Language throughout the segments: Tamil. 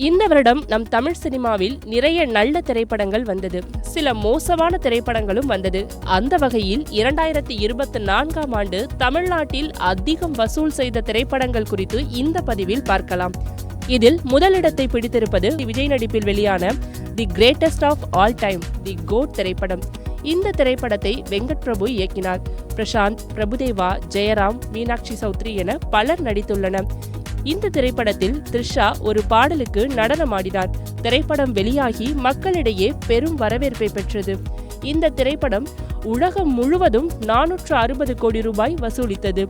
இந்த வருடம் நம் தமிழ் சினிமாவில் நிறைய நல்ல திரைப்படங்கள் வந்தது, சில மோசமான திரைப்படங்களும் வந்தது. அந்த வகையில் 2024ஆம் ஆண்டு தமிழ்நாட்டில் அதிகம் வசூல் செய்த திரைப்படங்கள் குறித்து இந்த பதிவில் பார்க்கலாம். இதில் முதலிடத்தை பிடித்திருப்பது விஜய் நடிப்பில் வெளியான the greatest of all time, the GOAT திரைப்படம். இந்த திரைப்படத்தை வெங்கட் பிரபு இயக்கினார். பிரசாந்த், பிரபுதேவா, ஜெயராம், மீனாட்சி சௌத்ரி என பலர் நடித்துள்ளனர். இந்த திரைப்படத்தில் த்ரிஷா ஒரு பாடலுக்கு நடனமாடினார். திரைப்படம் வெளியாகி மக்களிடையே பெரும் வரவேற்பை பெற்றது. இந்த திரைப்படம் உலகம் முழுவதும் 460 கோடி ரூபாய் வசூலித்தது.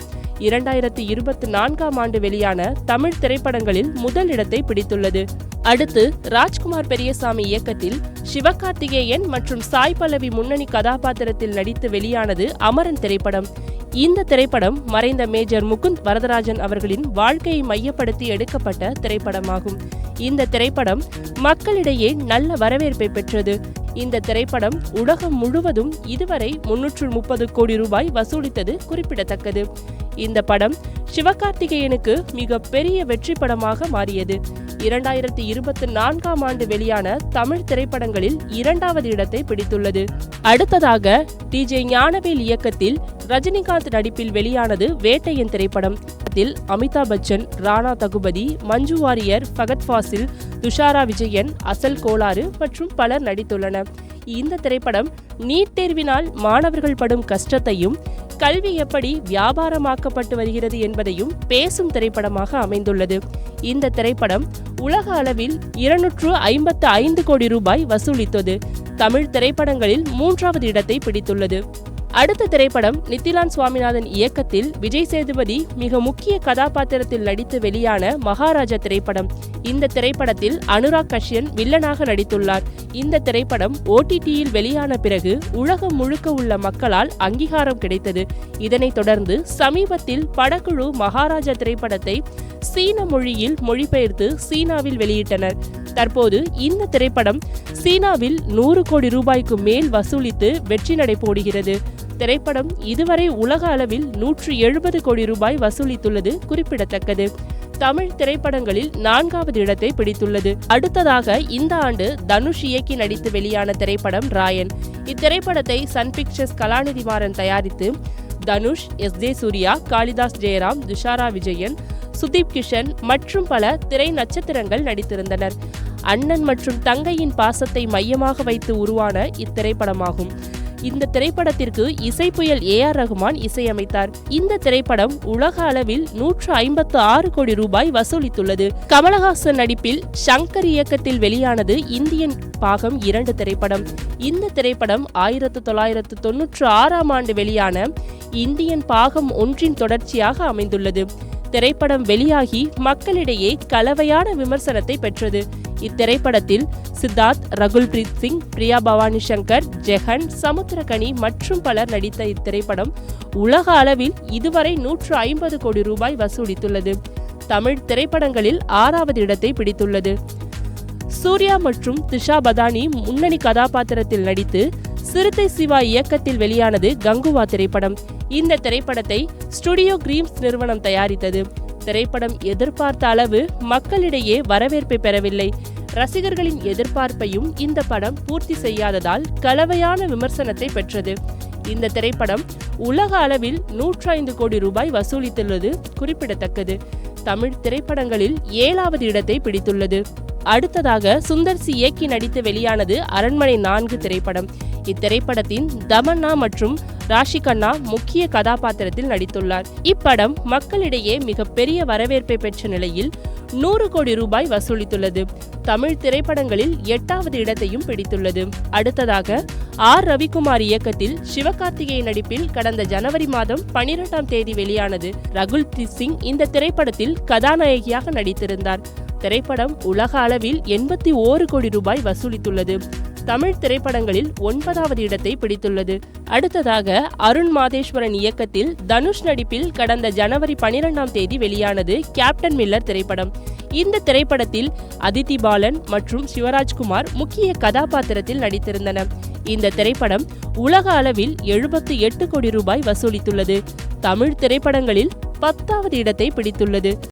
2024ஆம் ஆண்டு வெளியான தமிழ் திரைப்படங்களில் முதலிடத்தை பிடித்துள்ளது. அடுத்து ராஜ்குமார் பெரியசாமி இயக்கத்தில் சிவகார்த்திகேயன் மற்றும் சாய் பல்லவி முன்னணி கதாபாத்திரத்தில் நடித்து வெளியானது அமரன் திரைப்படம். இந்த திரைப்படம் மறைந்த மேஜர் முகுந்த் வரதராஜன் அவர்களின் வாழ்க்கையை மையப்படுத்தி எடுக்கப்பட்ட திரைப்படமாகும். இந்த திரைப்படம் மக்களிடையே நல்ல வரவேற்பை பெற்றது. இந்த திரைப்படம் உலகம் முழுவதும் இதுவரை 330 கோடி ரூபாய் வசூலித்தது குறிப்பிடத்தக்கது. இந்த படம் சிவகார்த்திகேயனுக்கு மிக பெரிய வெற்றி படமாக மாறியது. 2024ஆம் ஆண்டு வெளியான தமிழ் திரைப்படங்களில் 2வது இடத்தை பிடித்துள்ளது. அடுத்ததாக டிஜே ஞானவேல் இயக்கத்தில் ரஜினிகாந்த் நடிப்பில் வெளியானது வேட்டையன் திரைப்படம். இதில் அமிதாப் பச்சன், ராணா தகுபதி, மஞ்சு வாரியர், ஃபகத் ஃபாசில், துஷாரா விஜயன், அசல் கோளாறு மற்றும் பலர் நடித்துள்ளனர். இந்த திரைப்படம் நீட் தேர்வினால் மாணவர்கள் படும் கஷ்டத்தையும் கல்வி எப்படி வியாபாரமாக்கப்பட்டு வருகிறது என்பதையும் பேசும் திரைப்படமாக அமைந்துள்ளது. இந்த திரைப்படம் உலக அளவில் 255 கோடி ரூபாய் வசூலித்தது. தமிழ் திரைப்படங்களில் 3வது இடத்தை பிடித்துள்ளது. அடுத்த திரைப்படம் நித்திலான் சுவாமிநாதன் இயக்கத்தில் விஜய் சேதுபதி மிக முக்கிய கதாபாத்திரத்தில் நடித்து வெளியான மகாராஜா திரைப்படம். இந்த திரைப்படத்தில் அனுராக் கஷ்யன் வில்லனாக நடித்துள்ளார். இந்த திரைப்படம் OTTயில் வெளியான பிறகு உலகம் முழுக்க உள்ள மக்களால் அங்கீகாரம் கிடைத்தது. இதனைத் தொடர்ந்து சமீபத்தில் படக்குழு மகாராஜா திரைப்படத்தை சீன மொழியில் மொழிபெயர்த்து சீனாவில் வெளியிட்டனர். தற்போது இந்த திரைப்படம் சீனாவில் 100 கோடி ரூபாய்க்கு மேல் வசூலித்து வெற்றி நடை போடுகிறது. திரைப்படம் இதுவரை உலக அளவில் 170 கோடி ரூபாய் வசூலித்துள்ளது குறிப்பிடத்தக்கது. தமிழ் திரைப்படங்களில் 4வது இடத்தை பிடித்துள்ளது. அடுத்ததாக இந்த ஆண்டு தனுஷ் இயக்கி நடித்து வெளியான திரைப்படம் ராயன். இத்திரைப்படத்தை சன் பிக்சர்ஸ் கலாநிதி மாறன் தயாரித்து தனுஷ், S.J. சூர்யா, காளிதாஸ் ஜெயராம், துஷாரா விஜயன், சுதீப் கிஷன் மற்றும் பல திரை நட்சத்திரங்கள் நடித்திருந்தனர். அண்ணன் மற்றும் தங்கையின் பாசத்தை மையமாக வைத்து உருவான இத்திரைப்படமாகும். இந்த திரைப்படத்திற்கு இசைப்புயல் A.R. ரகுமான் இசையமைத்தார். இந்த திரைப்படம் உலக அளவில் 156 கோடி ரூபாய் வசூலித்துள்ளது. கமலஹாசன் நடிப்பில் ஷங்கர் இயக்கத்தில் வெளியானது இந்தியன் பாகம் 2 திரைப்படம். இந்த திரைப்படம் 1996ஆம் ஆண்டு வெளியான இந்தியன் பாகம் 1 தொடர்ச்சியாக அமைந்துள்ளது. திரைப்படம் வெளியாகி மக்களிடையே கலவையான விமர்சனத்தை பெற்றது. இத்திரைப்படத்தில் சித்தார்த், ரகுல் பிரீத் சிங், பிரியா பவானி சங்கர், ஜெகன், சமுத்திரகனி மற்றும் பலர் நடித்த இத்திரைப்படம் உலக அளவில் இதுவரை 150 கோடி ரூபாய் வசூலித்துள்ளது. தமிழ் திரைப்படங்களில் 6வது இடத்தை பிடித்துள்ளது. சூர்யா மற்றும் திஷா பதானி முன்னணி கதாபாத்திரத்தில் நடித்து சிறுத்தை சிவா இயக்கத்தில் வெளியானது கங்குவா திரைப்படம். இந்த திரைப்படத்தை ஸ்டுடியோ கிரீம்ஸ் நிறுவனம் தயாரித்தது. திரைப்படம் எதிர்பார்த்த அளவு மக்களிடையே வரவேற்பை பெறவில்லை. ரசிகர்களின் எதிர்பார்ப்பையும் இந்த படம் பூர்த்தி செய்யாததால் கலவையான விமர்சனத்தை பெற்றது. இந்த திரைப்படம் உலக அளவில் 105 கோடி ரூபாய் வசூலித்துள்ளது குறிப்பிடத்தக்கது. தமிழ் திரைப்படங்களில் 7வது இடத்தை பிடித்துள்ளது. அடுத்ததாக சுந்தர் சி இயக்கி நடித்து வெளியானது அரண்மனை 4 திரைப்படம். இத்திரைப்படத்தின் தமன்னா மற்றும் ராஷி கண்ணா முக்கிய கதாபாத்திரத்தில் நடித்துள்ளார். இப்படம் மக்களிடையே மிக பெரிய வரவேற்பை பெற்ற நிலையில் 100 கோடி ரூபாய் வசூலித்துள்ளது. தமிழ் திரைப்படங்களில் 8வது இடத்தையும் பிடித்துள்ளது. அடுத்ததாக R. ரவிக்குமார் இயக்கத்தில் சிவகார்த்திகேயன் நடிப்பில் கடந்த ஜனவரி மாதம் 12ஆம் தேதி வெளியானது ரகுல் பிரீத் சிங் இந்த திரைப்படத்தில் கதாநாயகியாக நடித்திருந்தார். திரைப்படம் உலக அளவில் 81 கோடி ரூபாய் வசூலித்துள்ளது. தமிழ் திரைப்படங்களில் 9வது இடத்தை பிடித்துள்ளது. அடுத்ததாக அருண் மாதேஸ்வரன் இயக்கத்தில் தனுஷ் நடிப்பில் கடந்த ஜனவரி 12ஆம் தேதி வெளியானது கேப்டன் மில்லர் திரைப்படம். இந்த திரைப்படத்தில் அதித்தி பாலன் மற்றும் சிவராஜ்குமார் முக்கிய கதாபாத்திரத்தில் நடித்திருந்தனர். இந்த திரைப்படம் உலக அளவில் 78 கோடி ரூபாய் வசூலித்துள்ளது. தமிழ் திரைப்படங்களில் 10வது இடத்தை பிடித்துள்ளது.